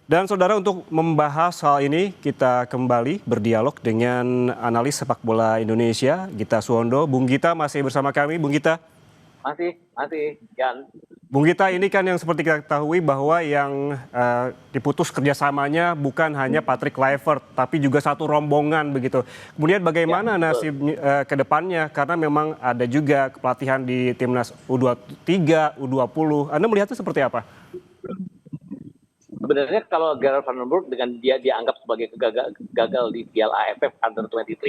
Dan saudara, untuk membahas hal ini kita kembali berdialog dengan analis sepak bola Indonesia, Gita Suwondo. Bung Gita masih bersama kami, Bung Gita. Masih, Jan. Bung Gita, ini kan yang seperti kita ketahui bahwa yang diputus kerjasamanya bukan hanya Patrick Kluivert, tapi juga satu rombongan begitu. Kemudian bagaimana nasib ke depannya? Karena memang ada juga pelatihan di timnas U23, U20. Anda melihatnya seperti apa? Sebenarnya kalau Gerard van den Berg dengan dia dianggap sebagai gagal di Piala AFF Under-23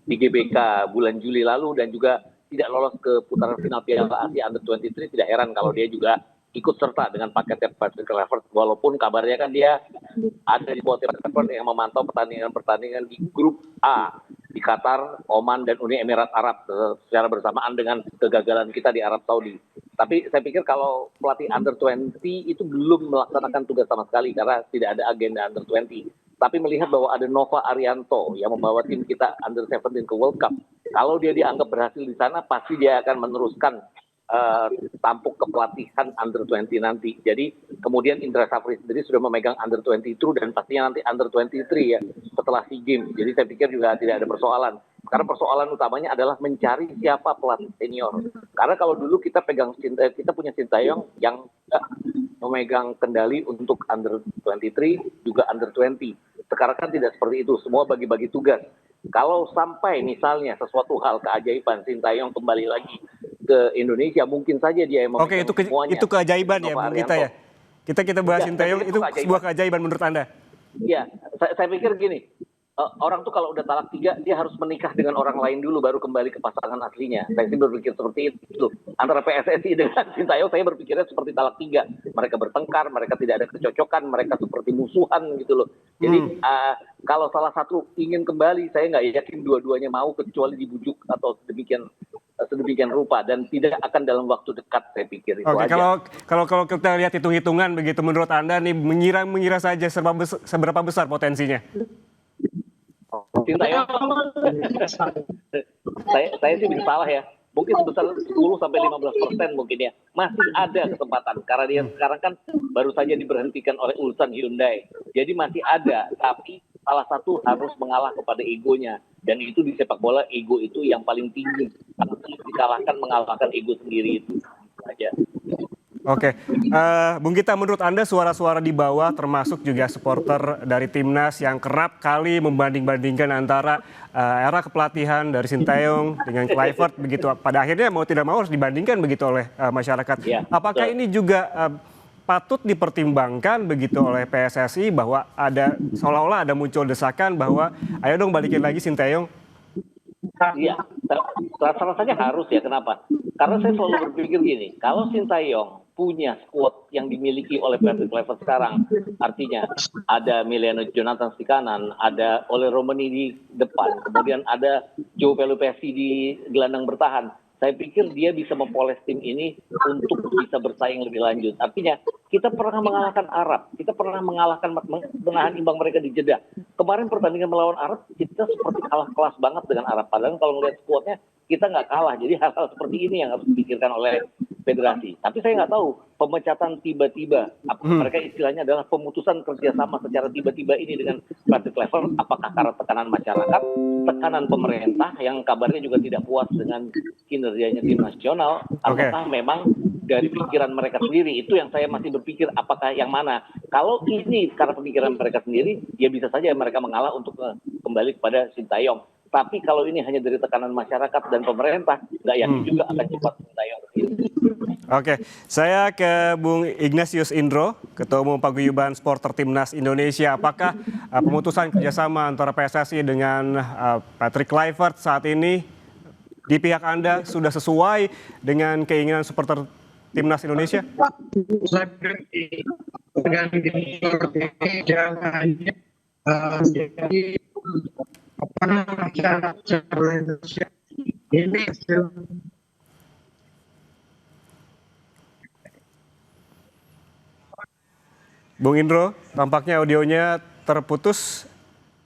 di GBK bulan Juli lalu dan juga tidak lolos ke putaran final Piala Asia Under-23, tidak heran kalau dia juga ikut serta dengan paketnya Patrick Kluivert, walaupun kabarnya kan dia ada di bawah Kluivert yang memantau pertandingan di grup A di Qatar, Oman, dan Uni Emirat Arab secara bersamaan dengan kegagalan kita di Arab Saudi. Tapi saya pikir kalau pelatih Under-20 itu belum melaksanakan tugas sama sekali karena tidak ada agenda Under-20. Tapi melihat bahwa ada Nova Arianto yang membawa tim kita Under-17 ke World Cup. Kalau dia dianggap berhasil di sana, pasti dia akan meneruskan tampuk kepelatihan Under-20 nanti. Jadi kemudian Indra Safri sendiri sudah memegang Under-22 dan pastinya nanti Under-23 ya setelah SEA Games. Jadi saya pikir juga tidak ada persoalan. Karena persoalan utamanya adalah mencari siapa pelatih senior. Karena kalau dulu kita punya Sintayong yang memegang kendali untuk Under-23 juga Under-20. Sekarang kan tidak seperti itu, semua bagi-bagi tugas. Kalau sampai misalnya sesuatu hal keajaiban Sintayong kembali lagi ke Indonesia, mungkin saja dia yang memegang semuanya. Itu keajaiban ya, Bung Gita ya? Kita bahas Sintayong, itu sebuah keajaiban menurut Anda? Iya, saya pikir gini, orang tuh kalau udah talak 3, dia harus menikah dengan orang lain dulu baru kembali ke pasangan aslinya. Saya sih berpikir seperti itu. Antara PSSI dengan Sintayong, saya berpikirnya seperti talak 3. Mereka bertengkar, mereka tidak ada kecocokan, mereka seperti musuhan gitu loh. Jadi kalau salah satu ingin kembali, saya nggak yakin dua-duanya mau kecuali dibujuk atau sedemikian rupa, dan tidak akan dalam waktu dekat, saya pikir itu aja. Kalau kita lihat hitung-hitungan begitu, menurut Anda nih mengira saja seberapa besar potensinya? Sintayong, saya sih bisa salah ya. Mungkin sebesar 10-15% mungkin ya. Masih ada kesempatan karena dia sekarang kan baru saja diberhentikan oleh Ulsan Hyundai. Jadi masih ada, tapi salah satu harus mengalah kepada egonya. Dan itu di sepak bola, ego itu yang paling tinggi. Kalau dikalahkan, mengalahkan ego sendiri itu aja. Oke, Bung Gita, menurut Anda suara-suara di bawah termasuk juga supporter dari timnas yang kerap kali membanding-bandingkan antara era kepelatihan dari Sintayong dengan Kluivert begitu, pada akhirnya mau tidak mau harus dibandingkan begitu oleh masyarakat. Ya, apakah ini juga patut dipertimbangkan begitu oleh PSSI bahwa ada seolah-olah ada muncul desakan bahwa ayo dong balikin lagi Sintayong? Iya, rasanya harus ya. Kenapa? Karena saya selalu berpikir gini, kalau Sintayong punya squad yang dimiliki oleh Patrick Kluivert sekarang, artinya ada Emiliano Jonathans di kanan, ada Ole Romani di depan, kemudian ada Joe Pelupesi di gelandang bertahan. Saya pikir dia bisa mempoles tim ini untuk bisa bersaing lebih lanjut. Artinya kita pernah mengalahkan Arab, kita pernah menahan imbang mereka di Jeddah. Kemarin pertandingan melawan Arab kita seperti kalah kelas banget dengan Arab. Padahal kalau melihat skuadnya kita nggak kalah. Jadi hal-hal seperti ini yang harus dipikirkan oleh federasi. Tapi saya nggak tahu pemecatan tiba-tiba, mereka istilahnya adalah pemutusan kerjasama secara tiba-tiba ini dengan Patrick Kluivert, apakah karena tekanan masyarakat, tekanan pemerintah yang kabarnya juga tidak puas dengan kinerjanya tim nasional, apakah memang dari pikiran mereka sendiri? Itu yang saya masih berpikir, apakah yang mana? Kalau ini karena pemikiran mereka sendiri, ya bisa saja mereka mengalah untuk kembali kepada Sintayong. Tapi kalau ini hanya dari tekanan masyarakat dan pemerintah, nggak yakin juga akan cepat Sintayong. Oke, saya ke Bung Ignatius Indro, Ketua Umum Paguyuban Supporter Timnas Indonesia. Apakah pemutusan kerjasama antara PSSI dengan Patrick Kluivert saat ini di pihak Anda sudah sesuai dengan keinginan supporter Timnas Indonesia? Saya berpikir dengan ini jangan jadi apa namanya Indonesia ini Bung Indro, tampaknya audionya terputus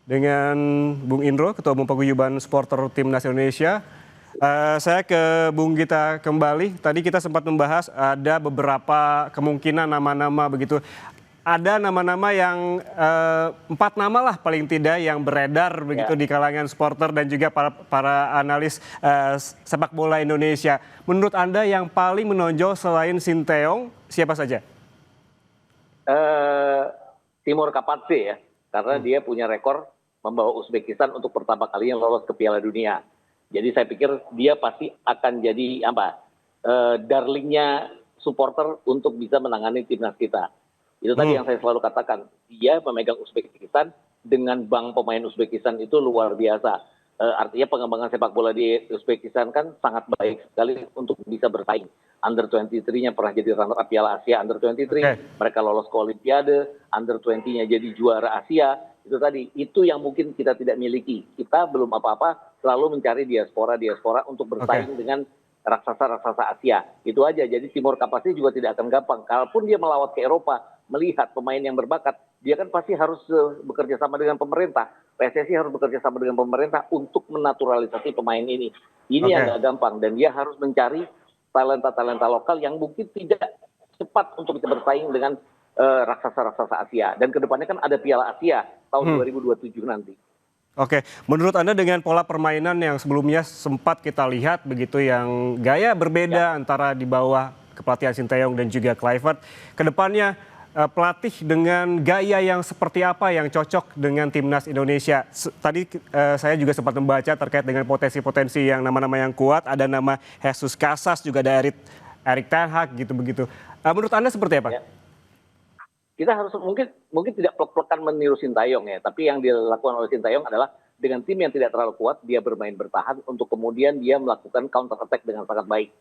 dengan Bung Indro, Ketua Umum Paguyuban Supporter Timnas Indonesia. Saya ke Bung Gita kembali. Tadi kita sempat membahas ada beberapa kemungkinan nama-nama begitu. ada nama-nama yang 4 nama lah paling tidak yang beredar begitu di kalangan supporter dan juga para analis sepak bola Indonesia. Menurut Anda yang paling menonjol selain Sinteyong siapa saja? Timur Kapatse ya, karena dia punya rekor membawa Uzbekistan untuk pertama kalinya lolos ke Piala Dunia. Jadi saya pikir dia pasti akan jadi darlingnya supporter untuk bisa menangani timnas kita. Itu tadi yang saya selalu katakan, dia memegang Uzbekistan dengan bank pemain Uzbekistan itu luar biasa. Artinya pengembangan sepak bola di Uzbekistan kan sangat baik sekali untuk bisa bersaing. Under 23-nya pernah jadi runner up Piala Asia Under 23, mereka lolos ke Olimpiade, Under 20-nya jadi juara Asia. Itu tadi, itu yang mungkin kita tidak miliki. Kita belum apa-apa, selalu mencari diaspora untuk bersaing dengan raksasa-raksasa Asia. Itu aja, jadi Timur Kapasnya juga tidak akan gampang. Kalaupun dia melawat ke Eropa, melihat pemain yang berbakat, dia kan pasti harus bekerja sama dengan pemerintah. PSSI harus bekerja sama dengan pemerintah untuk menaturalisasi pemain ini. Ini yang gak gampang, dan dia harus mencari talenta-talenta lokal yang mungkin tidak cepat untuk bisa bersaing dengan raksasa-raksasa Asia. Dan kedepannya kan ada Piala Asia tahun 2027 nanti. Oke, menurut Anda dengan pola permainan yang sebelumnya sempat kita lihat begitu yang gaya berbeda antara di bawah kepelatihan Sinteyong dan juga Kluivert, kedepannya pelatih dengan gaya yang seperti apa yang cocok dengan timnas Indonesia? Tadi saya juga sempat membaca terkait dengan potensi-potensi yang nama-nama yang kuat, ada nama Jesus Casas, juga ada Erik ten Hag gitu begitu. Menurut Anda seperti apa? Ya. Kita harus mungkin tidak plek-plekan meniru Sintayong ya, tapi yang dilakukan oleh Sintayong adalah dengan tim yang tidak terlalu kuat, dia bermain bertahan untuk kemudian dia melakukan counter attack dengan sangat baik.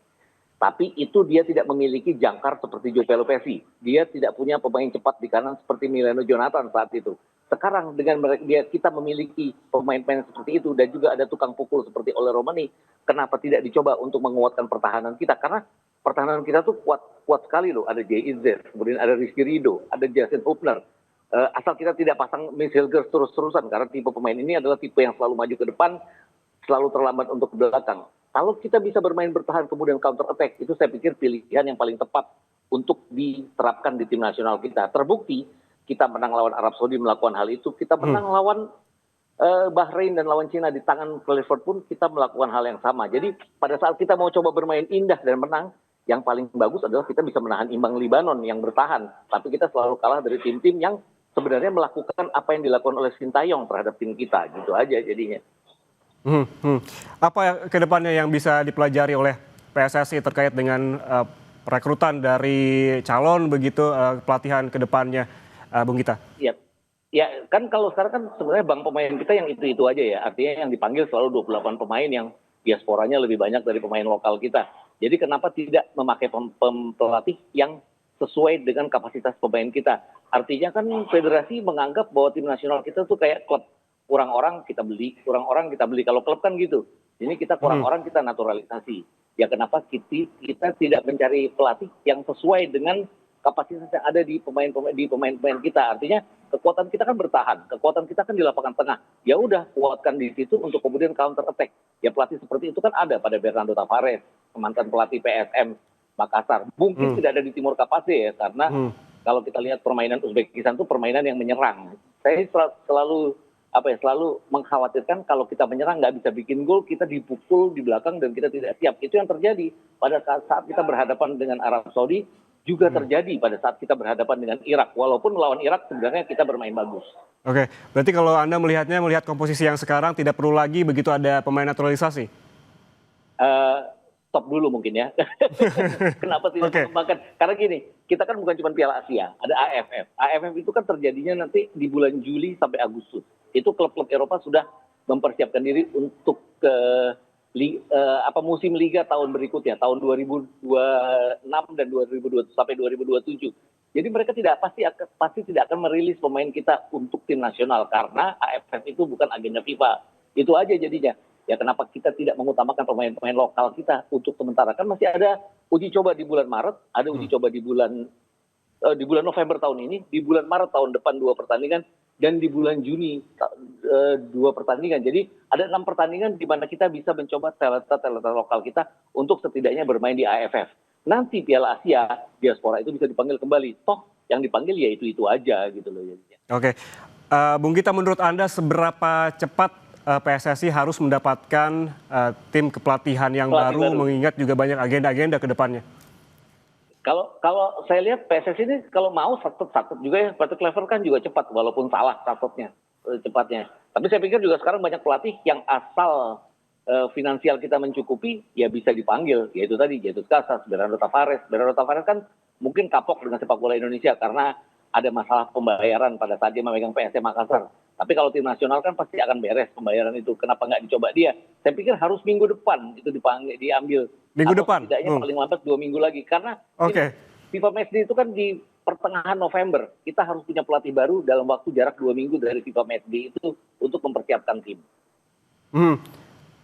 Tapi itu dia tidak memiliki jangkar seperti Joe Pelopessi. Dia tidak punya pemain cepat di kanan seperti Milano Jonathan saat itu. Sekarang dengan kita memiliki pemain-pemain seperti itu dan juga ada tukang pukul seperti Ole Romani, kenapa tidak dicoba untuk menguatkan pertahanan kita? Karena pertahanan kita tuh kuat sekali loh. Ada Jay Izzet, kemudian ada Rizky Ridho, ada Justin Hubner. Asal kita tidak pasang Hilgers terus-terusan, karena tipe pemain ini adalah tipe yang selalu maju ke depan, selalu terlambat untuk ke belakang. Kalau kita bisa bermain bertahan kemudian counter attack, itu saya pikir pilihan yang paling tepat untuk diterapkan di tim nasional kita. Terbukti kita menang lawan Arab Saudi melakukan hal itu, kita menang lawan Bahrain dan lawan Cina di tangan Kluivert pun kita melakukan hal yang sama. Jadi pada saat kita mau coba bermain indah dan menang, yang paling bagus adalah kita bisa menahan imbang Libanon yang bertahan. Tapi kita selalu kalah dari tim-tim yang sebenarnya melakukan apa yang dilakukan oleh Sintayong terhadap tim kita. Gitu aja jadinya. Apa kedepannya yang bisa dipelajari oleh PSSI terkait dengan rekrutan dari calon begitu pelatihan kedepannya, Bung Gita? Ya kan kalau sekarang kan sebenarnya bank pemain kita yang itu aja ya. Artinya yang dipanggil selalu 28 pemain yang diasporanya lebih banyak dari pemain lokal kita. Jadi kenapa tidak memakai pelatih yang sesuai dengan kapasitas pemain kita? Artinya kan federasi menganggap bahwa tim nasional kita tuh kayak klub. Kurang orang kita beli, kurang orang kita beli. Kalau klub kan gitu. Ini kita kurang orang kita naturalisasi. Ya kenapa kita tidak mencari pelatih yang sesuai dengan kapasitas yang ada di pemain-pemain kita. Artinya kekuatan kita kan bertahan, kekuatan kita kan di lapangan tengah. Ya udah kuatkan di situ untuk kemudian counter attack. Ya pelatih seperti itu kan ada pada Bernardo Tavares, mantan pelatih PSM Makassar. Mungkin tidak ada di Timur Kapase ya, karena kalau kita lihat permainan Uzbekistan itu permainan yang menyerang. Saya selalu mengkhawatirkan kalau kita menyerang nggak bisa bikin gol, kita dipukul di belakang dan kita tidak siap. Itu yang terjadi pada saat kita berhadapan dengan Arab Saudi, juga terjadi pada saat kita berhadapan dengan Irak. Walaupun melawan Irak sebenarnya kita bermain bagus. Oke, berarti kalau Anda melihat komposisi yang sekarang tidak perlu lagi begitu ada pemain naturalisasi? Stop dulu mungkin ya. Kenapa tidak mengembangkan? Karena gini, kita kan bukan cuma Piala Asia, ada AFF. AFF itu kan terjadinya nanti di bulan Juli sampai Agustus. Itu klub-klub Eropa sudah mempersiapkan diri untuk musim liga tahun berikutnya, tahun 2026 dan 2020 sampai 2027. Jadi mereka pasti tidak akan merilis pemain kita untuk tim nasional karena AFF itu bukan agenda FIFA. Itu aja jadinya. Ya kenapa kita tidak mengutamakan pemain-pemain lokal kita untuk sementara? Kan masih ada uji coba di bulan Maret, ada uji coba di bulan November tahun ini, di bulan Maret tahun depan 2 pertandingan, dan di bulan Juni 2 pertandingan. Jadi ada 6 pertandingan di mana kita bisa mencoba talenta lokal kita untuk setidaknya bermain di AFF. Nanti Piala Asia, diaspora itu bisa dipanggil kembali. Toh yang dipanggil ya itu aja gitu loh. Oke, Bung Gita, menurut Anda seberapa cepat PSSI harus mendapatkan tim kepelatihan yang baru, mengingat juga banyak agenda-agenda ke depannya? Kalau saya lihat PSSI ini kalau mau satu juga ya, Peter Clever kan juga cepat walaupun salah satutnya cepatnya. Tapi saya pikir juga sekarang banyak pelatih yang asal finansial kita mencukupi ya bisa dipanggil, yaitu tadi Jesus Casas, Bernardo Tavares. Bernardo Tavares kan mungkin kapok dengan sepak bola Indonesia karena ada masalah pembayaran pada saat dia memegang PSM Makassar. Tapi kalau tim nasional kan pasti akan beres pembayaran itu. Kenapa nggak dicoba dia? Saya pikir harus minggu depan itu diambil. Minggu depan? Setidaknya paling lambat 2 minggu lagi. Karena FIFA Matchday itu kan di pertengahan November. Kita harus punya pelatih baru dalam waktu jarak 2 minggu dari FIFA Matchday itu untuk mempersiapkan tim.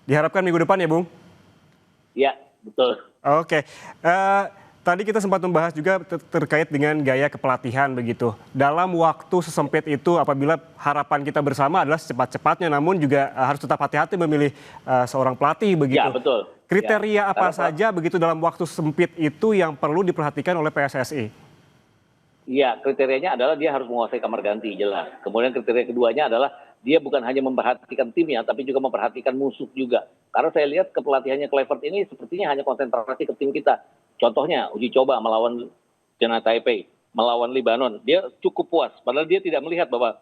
Diharapkan minggu depan ya, Bung? Ya, betul. Oke. Tadi kita sempat membahas juga terkait dengan gaya kepelatihan begitu. Dalam waktu sesempit itu apabila harapan kita bersama adalah secepat-cepatnya, namun juga harus tetap hati-hati memilih seorang pelatih begitu. Ya, betul. Kriteria apa saja begitu dalam waktu sempit itu yang perlu diperhatikan oleh PSSI? Iya, kriterianya adalah dia harus menguasai kamar ganti, jelas. Kemudian kriteria keduanya adalah dia bukan hanya memperhatikan timnya, tapi juga memperhatikan musuh juga. Karena saya lihat kepelatihannya Kluivert ini sepertinya hanya konsentrasi ke tim kita. Contohnya uji coba melawan China Taipei, melawan Lebanon, dia cukup puas. Padahal dia tidak melihat bahwa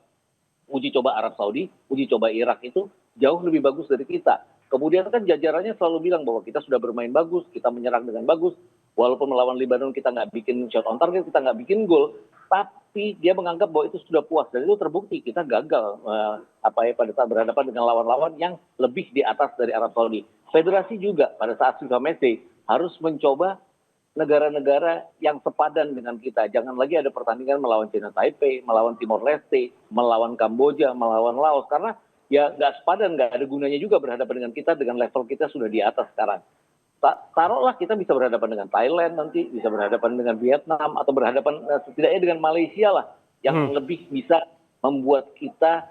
uji coba Arab Saudi, uji coba Irak itu jauh lebih bagus dari kita. Kemudian kan jajarannya selalu bilang bahwa kita sudah bermain bagus, kita menyerang dengan bagus. Walaupun melawan Lebanon kita nggak bikin shot on target, kita nggak bikin gol, tapi dia menganggap bahwa itu sudah puas. Dan itu terbukti kita gagal pada saat berhadapan dengan lawan-lawan yang lebih di atas dari Arab Saudi. Federasi juga pada saat FIFA Matchday harus mencoba negara-negara yang sepadan dengan kita. Jangan lagi ada pertandingan melawan China Taipei, melawan Timor Leste, melawan Kamboja, melawan Laos. Karena ya nggak sepadan, nggak ada gunanya juga berhadapan dengan kita dengan level kita sudah di atas sekarang. Taruhlah kita bisa berhadapan dengan Thailand nanti, bisa berhadapan dengan Vietnam, atau berhadapan setidaknya dengan Malaysia lah, yang lebih bisa membuat kita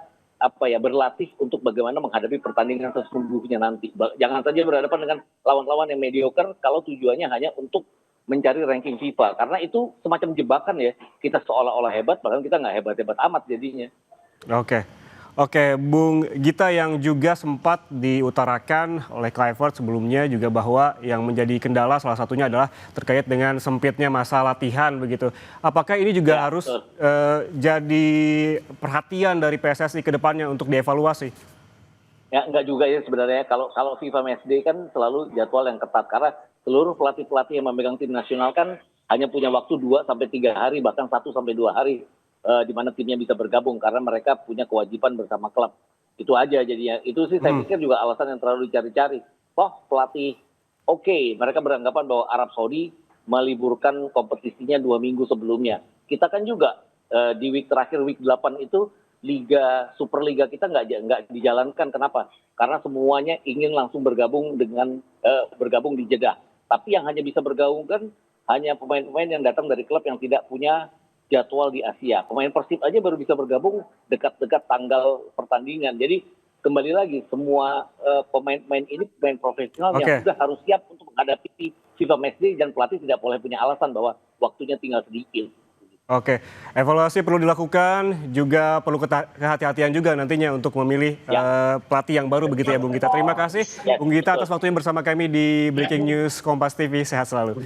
berlatih untuk bagaimana menghadapi pertandingan sesungguhnya nanti. Jangan saja berhadapan dengan lawan-lawan yang mediocre kalau tujuannya hanya untuk mencari ranking FIFA. Karena itu semacam jebakan ya. Kita seolah-olah hebat, padahal kita nggak hebat-hebat amat jadinya. Oke, Bung Gita, yang juga sempat diutarakan oleh Kluivert sebelumnya juga bahwa yang menjadi kendala salah satunya adalah terkait dengan sempitnya masa latihan begitu. Apakah ini juga harus jadi perhatian dari PSSI ke depannya untuk dievaluasi? Ya, enggak juga ya sebenarnya. Kalau FIFA Matchday kan selalu jadwal yang ketat. Karena seluruh pelatih-pelatih yang memegang tim nasional kan hanya punya waktu 2 sampai 3 hari, bahkan 1 sampai 2 hari. Di mana timnya bisa bergabung karena mereka punya kewajiban bersama klub. Itu aja jadinya. Itu sih saya pikir juga alasan yang terlalu dicari-cari. Pelatih mereka beranggapan bahwa Arab Saudi meliburkan kompetisinya 2 minggu sebelumnya. Kita kan juga di week terakhir, week 8 itu Super Liga kita nggak dijalankan. Kenapa? Karena semuanya ingin langsung bergabung di Jeddah. Tapi yang hanya bisa bergabung kan hanya pemain-pemain yang datang dari klub yang tidak punya jadwal di Asia. Pemain Persib aja baru bisa bergabung dekat-dekat tanggal pertandingan. Jadi kembali lagi semua pemain-pemain ini pemain profesional yang sudah harus siap untuk menghadapi FIFA Matchday, dan pelatih tidak boleh punya alasan bahwa waktunya tinggal sedikit. Evaluasi perlu dilakukan, juga perlu kehati-hatian juga nantinya untuk memilih pelatih yang baru begitu ya Bung Gita. Terima kasih Bung Gita atas waktunya bersama kami di Breaking News Kompas TV. Sehat selalu.